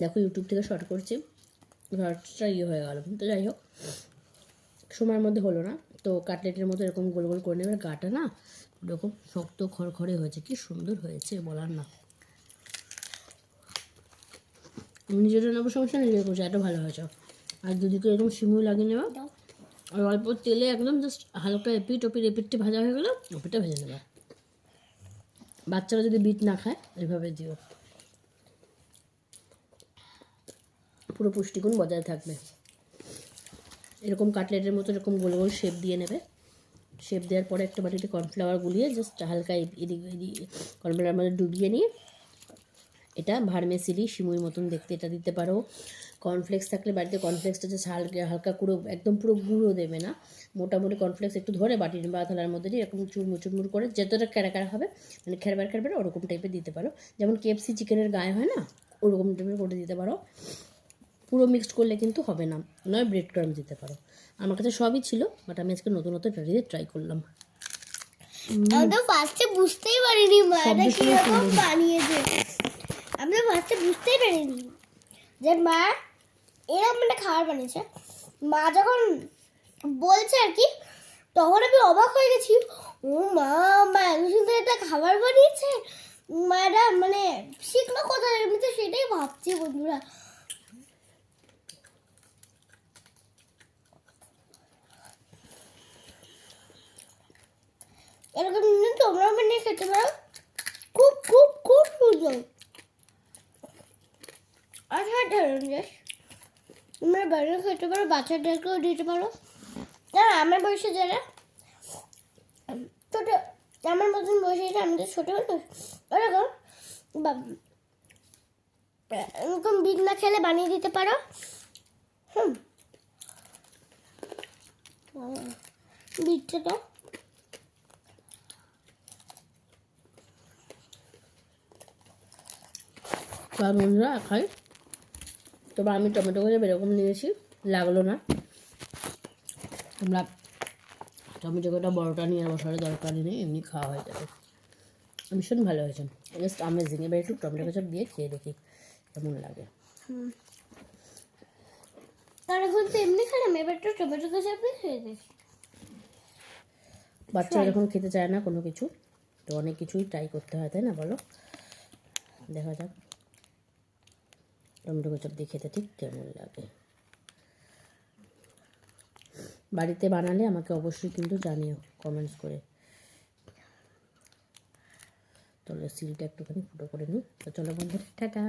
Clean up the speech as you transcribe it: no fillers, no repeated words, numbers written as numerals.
দেখো ইউটিউব থেকে শর্ট করছি, শর্টসটা হয়ে গেল। তো যাই হোক, সময়ের মধ্যে হলো না। তো কাটলেটের মতো এরকম গোল গোল করে নেবে। গাটা না এরকম শক্ত খড়খড়ে হয়েছে, কি সুন্দর হয়েছে বলার না। নিজেটা নেবো সমস্যা, নিজের করছে, এত ভালো হয়েছে। আর দুদিকে এরকম সিমুই লাগিয়ে নেওয়া, আর অল্প তেলে একদম জাস্ট হালকা এপিট ওপিট, এপিটটি ভাজা হয়ে গেলো, ওপিটটা ভেজে নেবা। বাচ্চারা যদি বিট না খায় এইভাবে দিও, পুরো পুষ্টিগুণ বজায় থাকবে। এরকম কাটলেটের মতো এরকম গোল গোল শেপ দিয়ে নেবে। শেপ দেওয়ার পরে একটা বাটিতে কর্নফ্লাওয়ার গুলিয়ে জাস্ট হালকা এদিক কর্নফ্লাওয়ার মধ্যে ডুবিয়ে নিয়ে, এটা ভার্মেসিলি সিমুই মতন দেখতে এটা দিতে পারো। কর্নফ্লেক্স থাকলে বাড়িতে কর্নফ্লেক্সটা যে হালকা হালকা পুরো একদম পুরো গুঁড়ো দেবে না, মোটামুটি কর্নফ্লেক্স একটু ধরে বাটির বা থালার মধ্যে দিয়ে এরকম চুরমুর চুরমুর করে, যতটা ক্যাড়া হবে মানে খেরবার খেরবার ওরকম টাইপের দিতে পারো। যেমন কেএফসি চিকেনের গায়ে হয় না, ওরকম টাইপের করে দিতে পারো। পুরো মিক্সড করলে কিন্তু হবে না, নয় ব্রেড ক্রাম্ব দিতে পারো। আমার কাছে সবই ছিল, বাট আমি আজকে নতুন নতুন ট্রাই করলাম। আমি তো ফার্স্টে বুঝতেই পারিনি মাটা কিরকম বানিয়েছে। আমি তো ফার্স্টে বুঝতেই পারিনি যে মা এরকম একটা খাবার বানিয়েছে। মা যখন বলছে আর কি, তখন আমি অবাক হয়ে গেছি। ও মা, মা এত সুন্দর একটা খাবার বানিয়েছে, মায়েরা মানে শিখলো কোথায়? আমি তো সেটাই ভাবছি বন্ধুরা। এরকম তোমরা বানিয়ে খেতে পারো, খুব খুব খুব সুন্দর। অসাধারণ জাস্ট। তোমরা বানিয়ে খেতে পারো, বাচ্চাদেরকেও দিতে পারো। আর আমার বয়সে যারা ছোটো, আমার মতন বয়সে আমাদের ছোটো মানুষ, ওরকম এরকম বিট না খেলে বানিয়ে দিতে পারো। বিটটা তো বন্ধুরা খাই। তবে আমি টমেটো করে এরকম নিয়েছি, লাগলো না। তোমরা টমেটো কটা বড়োটা নিয়ে বসার দরকারই নেই, এমনি খাওয়া হয়ে যাবে। ভীষণ ভালো হয়েছে, জাস্ট আমেজিং। এবার একটু টমেটো কেচাপ দিয়ে খেয়ে দেখি কেমন লাগে। তার এখন তো এমনি খেলাম, এবার একটু টমেটো কেচাপ দিয়ে খেয়ে দেখি। বাচ্চারা যখন খেতে চায় না কোনো কিছু, তো অনেক কিছুই ট্রাই করতে হয়, তাই না বলো? দেখা যাক টমেটো কেচাপ দিয়ে খেতে ঠিক কেমন লাগে। বাড়িতে বানালে আমাকে অবশ্যই কিন্তু জানিও কমেন্টস করে। তাহলে সিলটা একটুখানি ফুটো করে নিই। তো চলো বন্ধুরা, টাটা।